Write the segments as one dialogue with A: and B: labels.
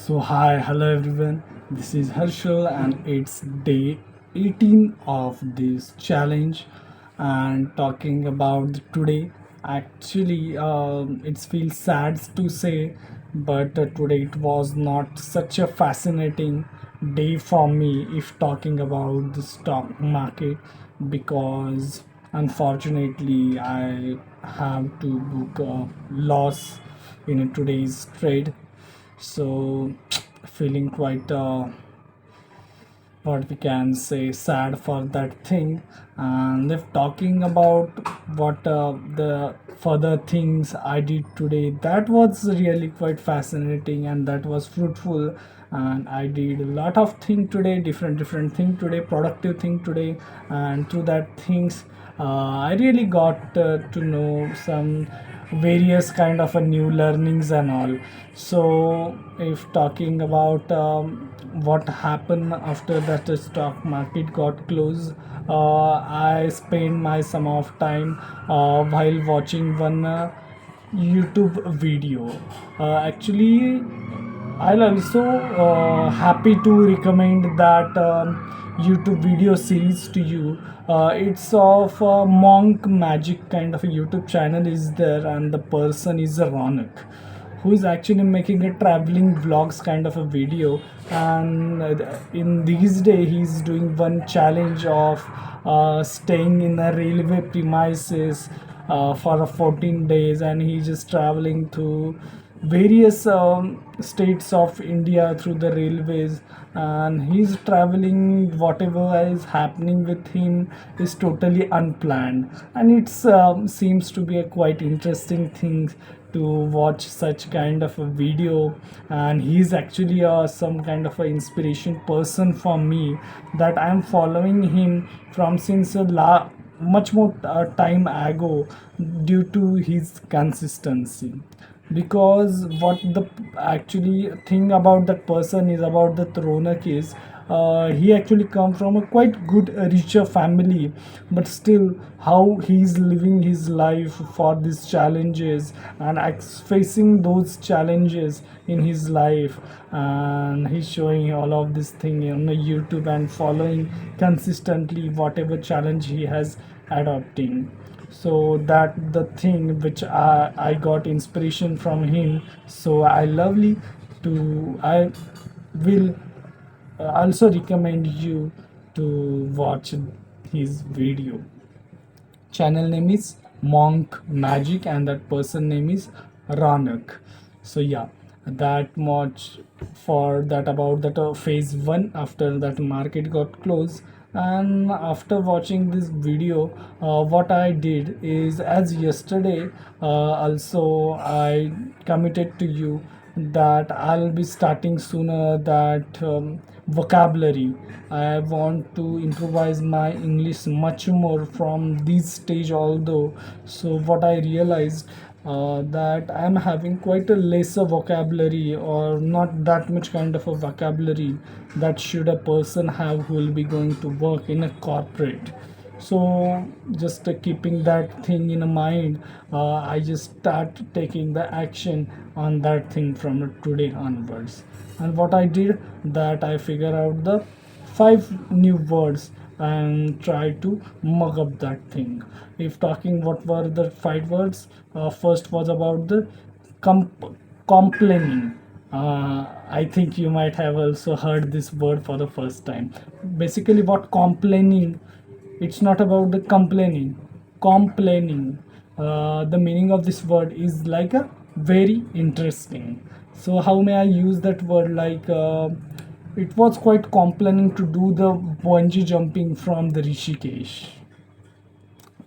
A: Hello everyone. This is Herschel, and it's day 18 of this challenge. And talking about today, actually, it feels sad to say, but today it was not such a fascinating day for me if talking about the stock market because unfortunately I have to book a loss in today's trade, so feeling quite what we can say sad for that thing. And if talking about what the further things I did today, that was really quite fascinating and that was fruitful. And I did a lot of thing today, different thing today, productive thing today. And through that things, I really got to know some various kind of a new learnings and all. So if talking about what happened after that the stock market got closed, I spent my some of time while watching one YouTube video. Actually, I'll also happy to recommend that YouTube video series to you. It's of monk magic kind of a YouTube channel is there, and the person is a Ronak, who is actually making a traveling vlogs kind of a video. And in these days, he's doing one challenge of staying in a railway premises for 14 days, and he's just traveling to various states of India through the railways, and he's traveling. Whatever is happening with him is totally unplanned, and it's seems to be a quite interesting thing to watch such kind of a video. And he's actually some kind of a inspiration person for me, that I'm following him from since much more time ago, due to his consistency. Because what the actually thing about that person is about the Ronak is, he actually come from a quite good richer family, but still how he's living his life for these challenges and facing those challenges in his life. And he's showing all of this thing on the YouTube and following consistently whatever challenge he has adopting. So that the thing which I got inspiration from him. So I lovely to I will also recommend you to watch his video. Channel name is Monk Magic, and that person name is Ranak. So yeah, that much for that about that phase one after that market got closed. And after watching this video, what I did is, as yesterday also I committed to you that I'll be starting sooner that vocabulary. I want to improvise my English much more from this stage, although. So what I realized, that I'm having quite a lesser vocabulary, or not that much kind of a vocabulary that should a person have who will be going to work in a corporate. So just keeping that thing in mind, I just start taking the action on that thing from today onwards. And what I did, that I figure out the five new words and try to mug up that thing. If talking what were the five words, first was about the complaining. I think you might have also heard this word for the first time. Basically, what complaining, it's not about the complaining. The meaning of this word is like a very interesting. So how may I use that word? Like it was quite complaining to do the bungee jumping from the Rishikesh.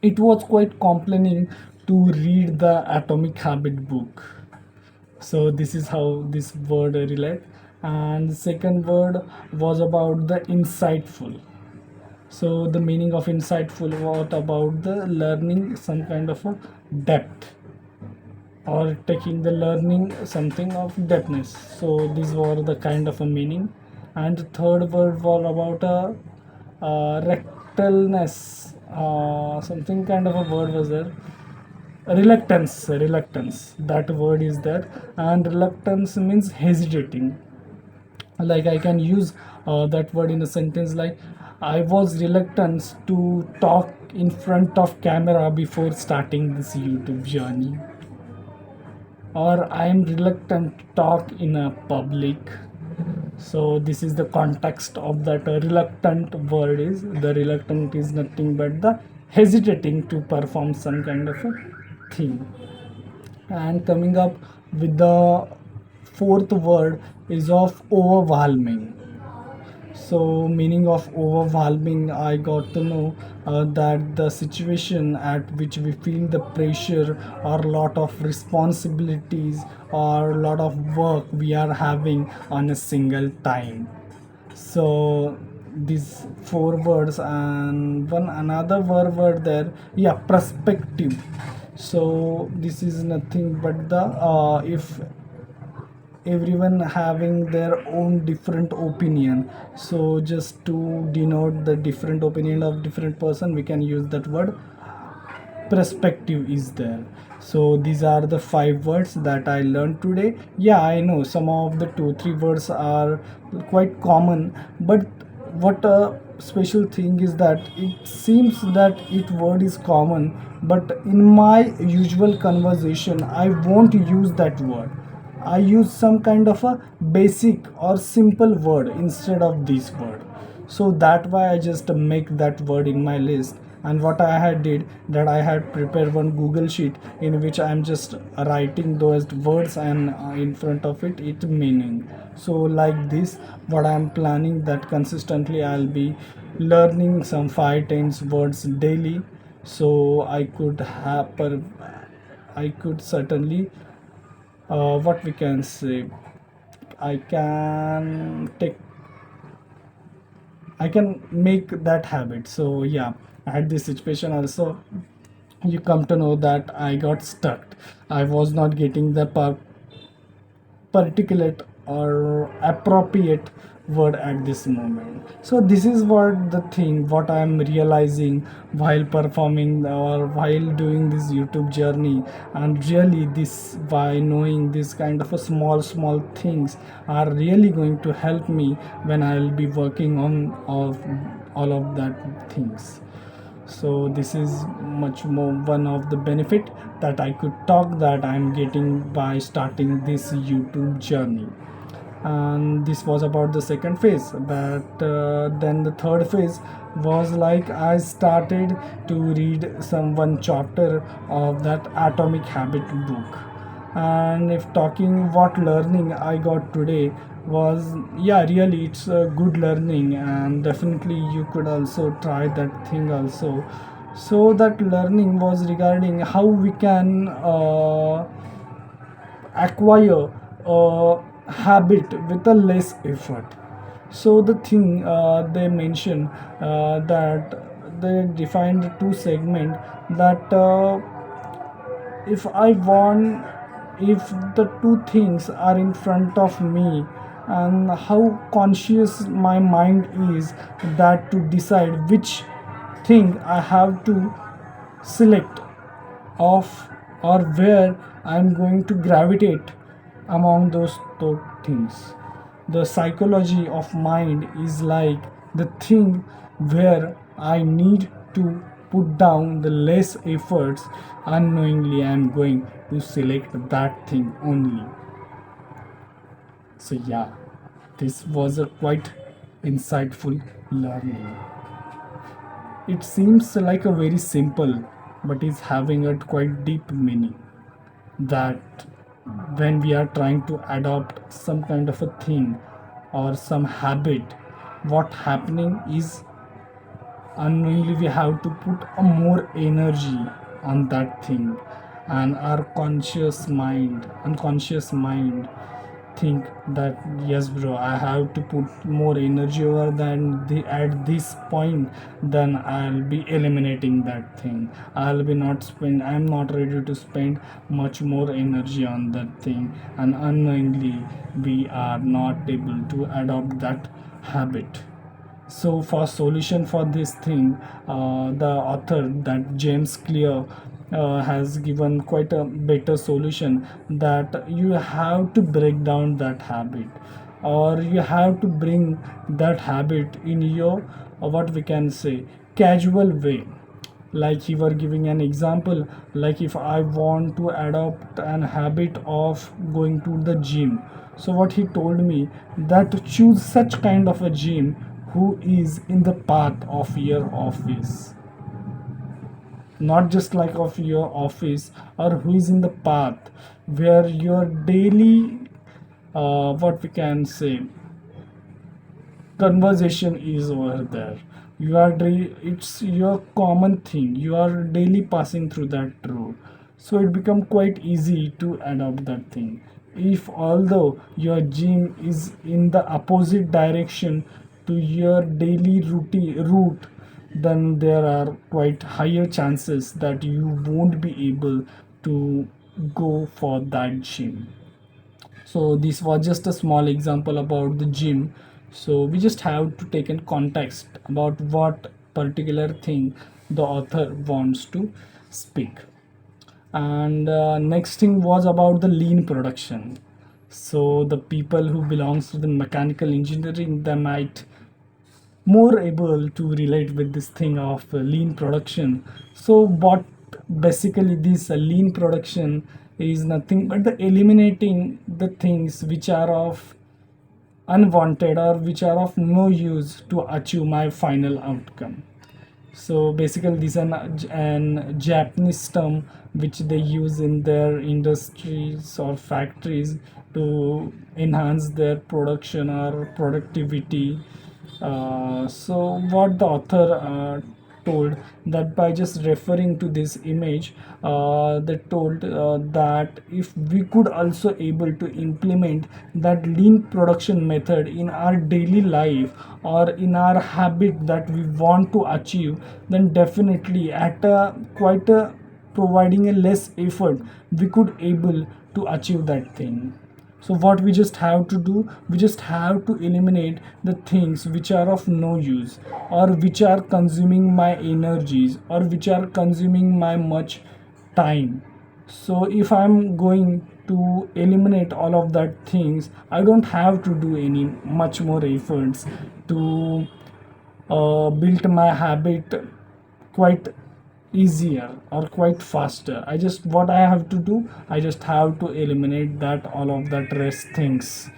A: It was quite complaining to read the Atomic Habit book. So this is how this word relate. And the second word was about the insightful. So the meaning of insightful, what about the learning some kind of a depth, or taking the learning something of depthness. So these were the kind of a meaning. And the third word was about a rectalness, something kind of a word was there. Reluctance, that word is there. And reluctance means hesitating. Like I can use that word in a sentence like I was reluctant to talk in front of camera before starting this YouTube journey, or I am reluctant to talk in a public. So this is the context of that reluctant word. Is the reluctant is nothing but the hesitating to perform some kind of a thing. And coming up with the fourth word is of overwhelming. So meaning of overwhelming, I got to know that the situation at which we feel the pressure or lot of responsibilities or lot of work we are having on a single time. So these four words and one another word were there, yeah, perspective. So this is nothing but the if everyone having their own different opinion, so just to denote the different opinion of different person we can use that word perspective is there. So these are the five words that I learned today. Yeah, I know some of the two three words are quite common, but what a special thing is that it seems that it word is common, but in my usual conversation I won't use that word. I use some kind of a basic or simple word instead of this word. So that why I just make that word in my list. And what I had did that I had prepared one Google sheet in which I am just writing those words and in front of it meaning. So like this, what I am planning that consistently I'll be learning some 5 10 words daily. So I could certainly what we can say, I can take I can make that habit. So yeah, I had this situation also. You come to know that I got stuck. I was not getting the particulate or appropriate word at this moment. So this is what the thing what I am realizing while performing or while doing this YouTube journey. And really this, by knowing this kind of a small things are really going to help me when I will be working on all of that things. So this is much more one of the benefit that I could talk that I'm getting by starting this YouTube journey. And this was about the second phase, but then the third phase was like I started to read some one chapter of that Atomic Habit book. And if talking what learning I got today was, yeah, really it's a good learning, and definitely you could also try that thing also. So that learning was regarding how we can acquire a habit with a less effort. So the thing they mention that they defined two segment that if I want, if the two things are in front of me, and how conscious my mind is that to decide which thing I have to select of, or where I'm going to gravitate among those two things. The psychology of mind is like the thing where I need to put down the less efforts. Unknowingly I'm going to select that thing only. So yeah, this was a quite insightful learning. It seems like a very simple, but is having a quite deep meaning. That when we are trying to adopt some kind of a thing or some habit, what happening is unknowingly we have to put a more energy on that thing, and our unconscious mind think that yes bro, I have to put more energy over than the at this point, then I'll be eliminating that thing. I'm not ready to spend much more energy on that thing, and unknowingly we are not able to adopt that habit. So for solution for this thing, the author that James Clear has given quite a better solution, that you have to break down that habit. or you have to bring that habit in your what we can say casual way. Like you were giving an example, like if I want to adopt an habit of going to the gym, so what he told me that to choose such kind of a gym who is in the path of your office, not just like of your office, or who is in the path where your daily what we can say conversation is over there. You are it's your common thing, you are daily passing through that road, so it become quite easy to adopt that thing. If although your gym is in the opposite direction to your daily route, then there are quite higher chances that you won't be able to go for that gym. So this was just a small example about the gym. So we just have to take in context about what particular thing the author wants to speak. And next thing was about the lean production. So the people who belongs to the mechanical engineering, they might more able to relate with this thing of lean production. So what basically this lean production is nothing but the eliminating the things which are of unwanted or which are of no use to achieve my final outcome. So basically this is an Japanese term which they use in their industries or factories to enhance their production or productivity. So what the author told that by just referring to this image, they told that if we could also able to implement that lean production method in our daily life or in our habit that we want to achieve, then definitely at a quite a providing a less effort we could able to achieve that thing. So what we just have to do, we just have to eliminate the things which are of no use or which are consuming my energies or which are consuming my much time. So if I'm going to eliminate all of that things, I don't have to do any much more efforts to build my habit quite easier or quite faster. I just what I have to do, I just have to eliminate that all of that rest things.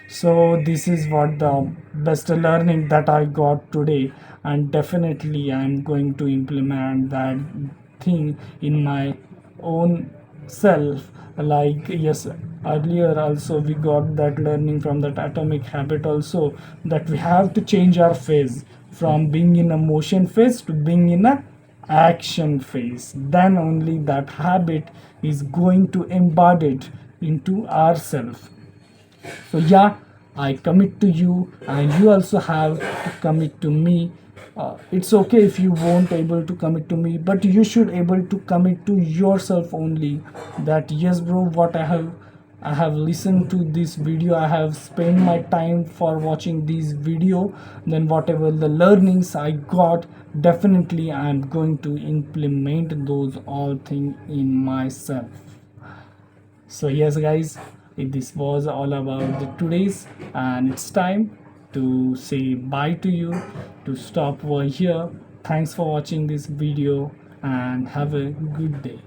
A: So this is what the best learning that I got today, and definitely I'm going to implement that thing in my own self. Like yes, earlier also we got that learning from that atomic habit also, that we have to change our phase from being in a motion phase to being in a action phase. Then only that habit is going to embed it into ourself. So yeah, I commit to you and you also have to commit to me. It's okay if you won't able to commit to me, but you should able to commit to yourself only, that yes bro, what I have listened to this video, I have spent my time for watching this video, then whatever the learnings I got, definitely I'm going to implement those all things in myself. So yes guys, this was all about the today's, and it's time to say bye to you, to stop over here. Thanks for watching this video and have a good day.